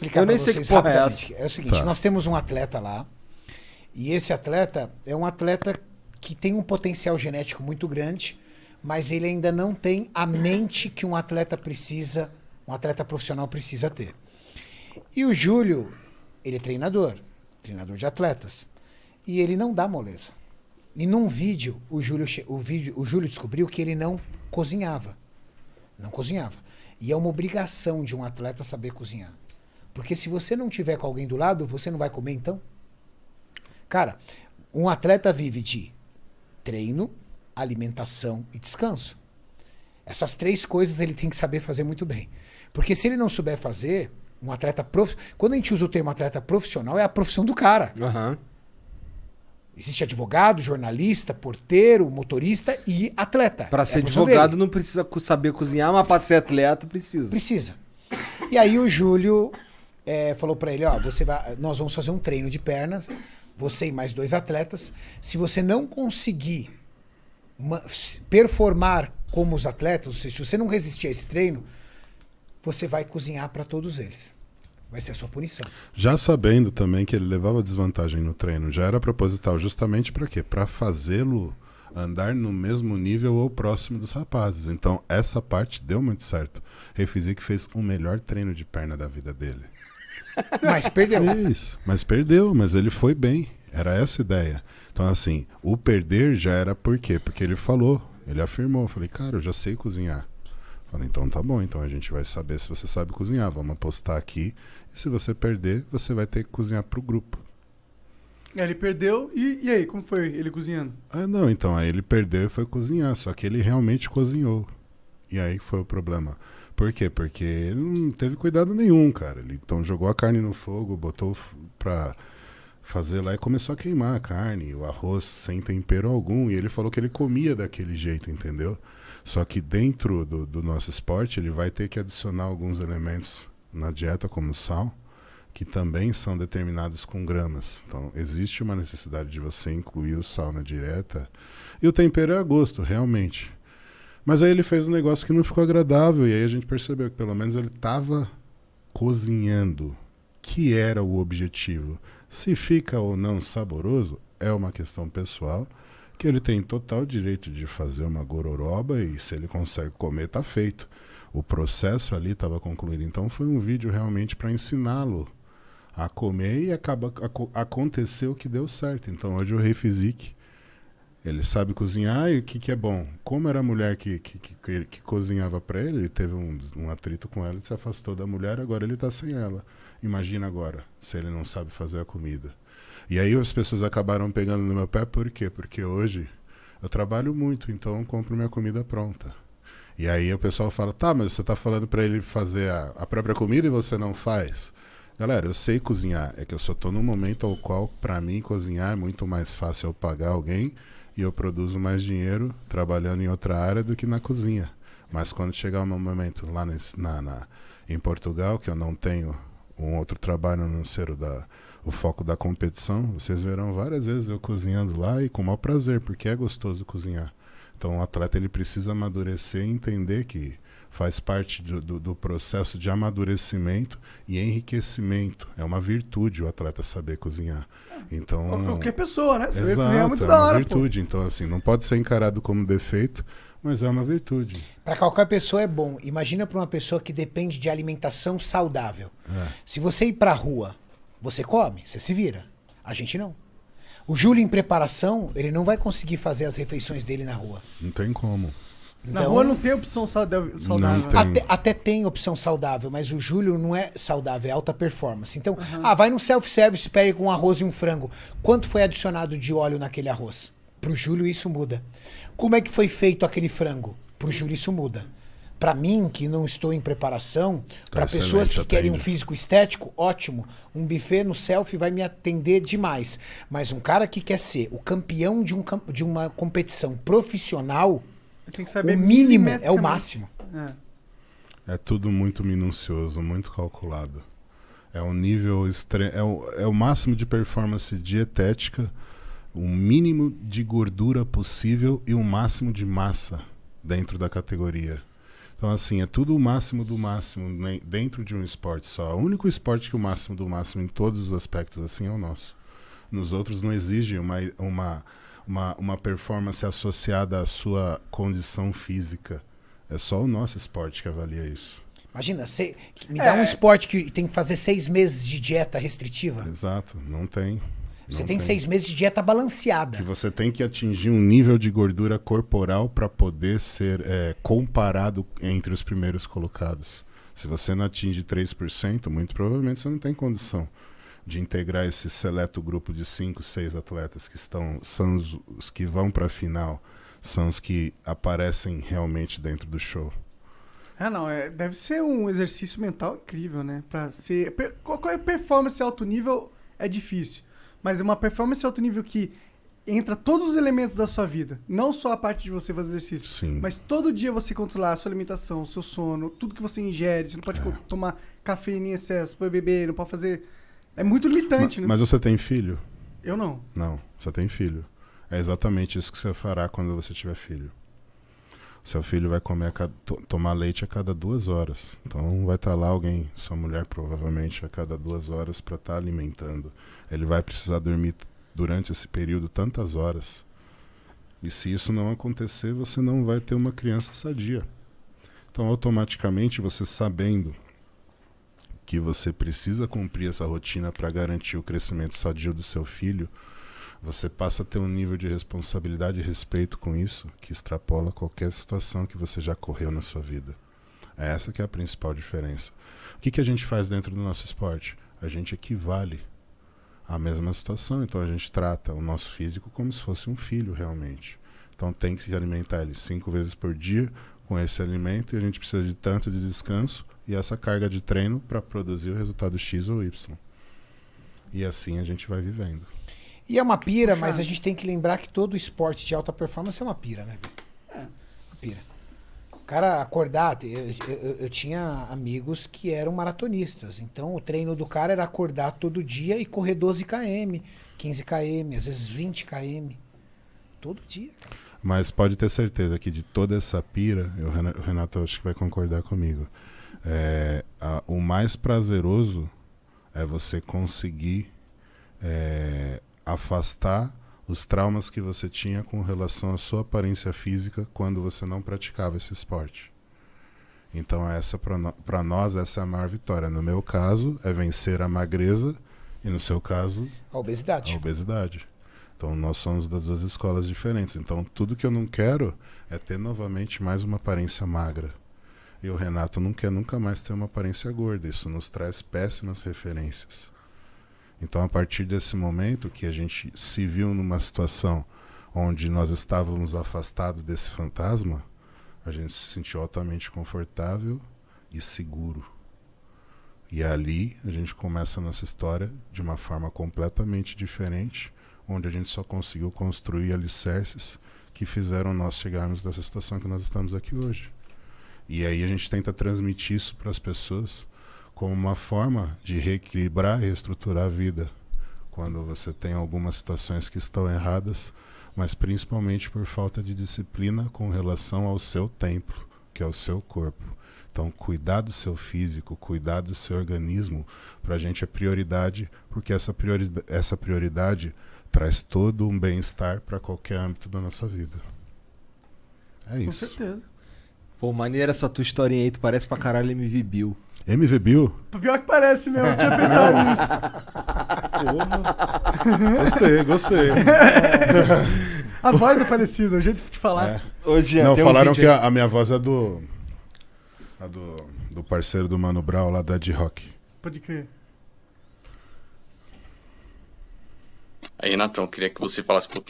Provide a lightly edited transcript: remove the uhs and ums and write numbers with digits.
explicar Eu nem pra sei vocês que porra é rapidamente. É o seguinte, Tá. nós temos um atleta lá, e esse atleta é um atleta que tem um potencial genético muito grande, mas ele ainda não tem a mente que um atleta precisa, um atleta profissional precisa ter. E o Júlio, ele é treinador de atletas, e ele não dá moleza. E num vídeo, o Júlio descobriu que ele não cozinhava. Não cozinhava. E é uma obrigação de um atleta saber cozinhar. Porque se você não tiver com alguém do lado, você não vai comer então? Cara, um atleta vive de treino, alimentação e descanso. Essas três coisas ele tem que saber fazer muito bem. Porque se ele não souber fazer, um atleta profissional... Quando a gente usa o termo atleta profissional, é a profissão do cara. Aham. Existe advogado, jornalista, porteiro, motorista e atleta. Pra É ser a profissão advogado dele. não precisa saber cozinhar, mas pra ser atleta precisa. Precisa. E aí o Júlio falou pra ele, ó, nós vamos fazer um treino de pernas, você e mais 2 atletas. Se você não conseguir performar como os atletas, ou seja, se você não resistir a esse treino, você vai cozinhar pra todos eles. Vai ser a sua punição. Já sabendo também que ele levava desvantagem no treino, já era proposital, justamente para quê? Para fazê-lo andar no mesmo nível ou próximo dos rapazes. Então, essa parte deu muito certo. Rei Physique fez o melhor treino de perna da vida dele. Mas perdeu. Fez, mas perdeu, mas ele foi bem. Era essa a ideia. Então, assim, o perder já era por quê? Porque ele falou, ele afirmou. Eu falei, cara, eu já sei cozinhar. Falei, então tá bom, então a gente vai saber se você sabe cozinhar. Vamos apostar aqui. E se você perder, você vai ter que cozinhar pro grupo. Ele perdeu e aí, como foi ele cozinhando? Ah, não, então aí ele perdeu e foi cozinhar. Só que ele realmente cozinhou. E aí foi o problema. Por quê? Porque ele não teve cuidado nenhum, cara. Ele então jogou a carne no fogo, botou pra fazer lá e começou a queimar a carne, o arroz sem tempero algum. E ele falou que ele comia daquele jeito, entendeu? Só que dentro do nosso esporte, ele vai ter que adicionar alguns elementos na dieta, como sal, que também são determinados com gramas. Então, existe uma necessidade de você incluir o sal na dieta. E o tempero é a gosto, realmente. Mas aí ele fez um negócio que não ficou agradável, e aí a gente percebeu que pelo menos ele estava cozinhando, que era o objetivo. Se fica ou não saboroso, é uma questão pessoal, que ele tem total direito de fazer uma gororoba, e se ele consegue comer, tá feito. O processo ali estava concluído. Então foi um vídeo realmente para ensiná-lo a comer, e aconteceu que deu certo. Então hoje o Rei Physique, ele sabe cozinhar, e o que é bom? Como era a mulher que cozinhava para ele teve um atrito com ela, ele se afastou da mulher, agora ele está sem ela. Imagina agora, se ele não sabe fazer a comida. E aí as pessoas acabaram pegando no meu pé, por quê? Porque hoje eu trabalho muito, então eu compro minha comida pronta. E aí o pessoal fala, tá, mas você tá falando para ele fazer a própria comida e você não faz? Galera, eu sei cozinhar, é que eu só tô num momento ao qual, para mim, cozinhar é muito mais fácil eu pagar alguém e eu produzo mais dinheiro trabalhando em outra área do que na cozinha. Mas quando chegar um momento lá em Portugal, que eu não tenho um outro trabalho a não ser o foco da competição, vocês verão várias vezes eu cozinhando lá, e com o maior prazer, porque é gostoso cozinhar. Então o atleta ele precisa amadurecer e entender que faz parte do processo de amadurecimento e enriquecimento. É uma virtude o atleta saber cozinhar. Então, Qualquer pessoa, né? Você exato, cozinhar é muito é da uma hora, virtude. Então, assim, não pode ser encarado como defeito, mas é uma virtude. Para qualquer pessoa é bom. Imagina para uma pessoa que depende de alimentação saudável. Se você ir pra rua, você come, você se vira. A gente não. O Júlio, em preparação, ele não vai conseguir fazer as refeições dele na rua. Não tem como. Na rua não tem opção saudável. Não tem. Até tem opção saudável, mas o Júlio não é saudável, é alta performance. Então, vai num self-service, pega com um arroz e um frango. Quanto foi adicionado de óleo naquele arroz? Pro Júlio isso muda. Como é que foi feito aquele frango? Pro Júlio isso muda. Para mim, que não estou em preparação, para pessoas que querem um físico estético, ótimo. Um buffet no selfie vai me atender demais. Mas um cara que quer ser o campeão de uma competição profissional, Tem que saber o mínimo é o milimetricamente. máximo. É tudo muito minucioso, muito calculado. É um nível extremo, é o máximo de performance dietética, o mínimo de gordura possível e o máximo de massa dentro da categoria. Então, assim, é tudo o máximo do máximo dentro de um esporte só. O único esporte que o máximo do máximo em todos os aspectos, assim, é o nosso. Nos outros não exige uma performance associada à sua condição física. É só o nosso esporte que avalia isso. Imagina, me dá um esporte que tem que fazer 6 meses de dieta restritiva. Exato, não tem. Você tem 6 meses de dieta balanceada. Que você tem que atingir um nível de gordura corporal para poder ser comparado entre os primeiros colocados. Se você não atinge 3%, muito provavelmente você não tem condição de integrar esse seleto grupo de 5, 6 atletas que são os que vão para a final, são os que aparecem realmente dentro do show. Não, deve ser um exercício mental incrível, né? Qualquer performance alto nível é difícil. Mas é uma performance alto nível que entra todos os elementos da sua vida. Não só a parte de você fazer exercício. Sim. Mas todo dia você controlar a sua alimentação, o seu sono, tudo que você ingere. Você não pode tomar cafeína em excesso, pode beber, não pode fazer... É muito limitante, né? Mas você tem filho? Eu não. Não, você tem filho. É exatamente isso que você fará quando você tiver filho. Seu filho vai tomar leite a cada 2 horas. Então vai estar lá alguém, sua mulher provavelmente, a cada 2 horas para estar alimentando. Ele vai precisar dormir durante esse período tantas horas. E se isso não acontecer, você não vai ter uma criança sadia. Então automaticamente você sabendo que você precisa cumprir essa rotina para garantir o crescimento sadio do seu filho, você passa a ter um nível de responsabilidade e respeito com isso que extrapola qualquer situação que você já correu na sua vida. É essa que é a principal diferença. O que a gente faz dentro do nosso esporte? A gente equivale à mesma situação. Então a gente trata o nosso físico como se fosse um filho realmente. Então tem que se alimentar ele 5 vezes por dia com esse alimento e a gente precisa de tanto de descanso e essa carga de treino para produzir o resultado X ou Y. E assim a gente vai vivendo. E é uma pira, mas a gente tem que lembrar que todo esporte de alta performance é uma pira, né? Uma pira. O cara acordar... Eu tinha amigos que eram maratonistas. Então o treino do cara era acordar todo dia e correr 12 km, 15 km, às vezes 20 km. Todo dia, cara. Mas pode ter certeza que de toda essa pira, o Renato acho que vai concordar comigo, o mais prazeroso é você conseguir afastar os traumas que você tinha com relação à sua aparência física quando você não praticava esse esporte. Então essa para nós essa é a maior vitória. No meu caso é vencer a magreza e no seu caso a obesidade. Então nós somos das 2 escolas diferentes. Então tudo que eu não quero é ter novamente mais uma aparência magra. E o Renato não quer nunca mais ter uma aparência gorda. Isso nos traz péssimas referências. Então a partir desse momento que a gente se viu numa situação onde nós estávamos afastados desse fantasma, a gente se sentiu altamente confortável e seguro. E ali a gente começa a nossa história de uma forma completamente diferente, onde a gente só conseguiu construir alicerces que fizeram nós chegarmos nessa situação que nós estamos aqui hoje. E aí a gente tenta transmitir isso para as pessoas como uma forma de reequilibrar e reestruturar a vida. Quando você tem algumas situações que estão erradas, mas principalmente por falta de disciplina com relação ao seu templo, que é o seu corpo. Então, cuidar do seu físico, cuidar do seu organismo, para a gente é prioridade, porque essa prioridade traz todo um bem-estar para qualquer âmbito da nossa vida. É isso. Com certeza. Pô, maneira essa tua historinha aí, tu parece pra caralho MV Bill. MV Bill? Pior que parece mesmo, eu tinha pensado nisso. Gostei. A voz é parecida, o jeito de falar. Hoje não, falaram que a minha voz é do parceiro do Mano Brown lá da D-Rock. Pode crer. Aí, Renatão, queria que você falasse um pouquinho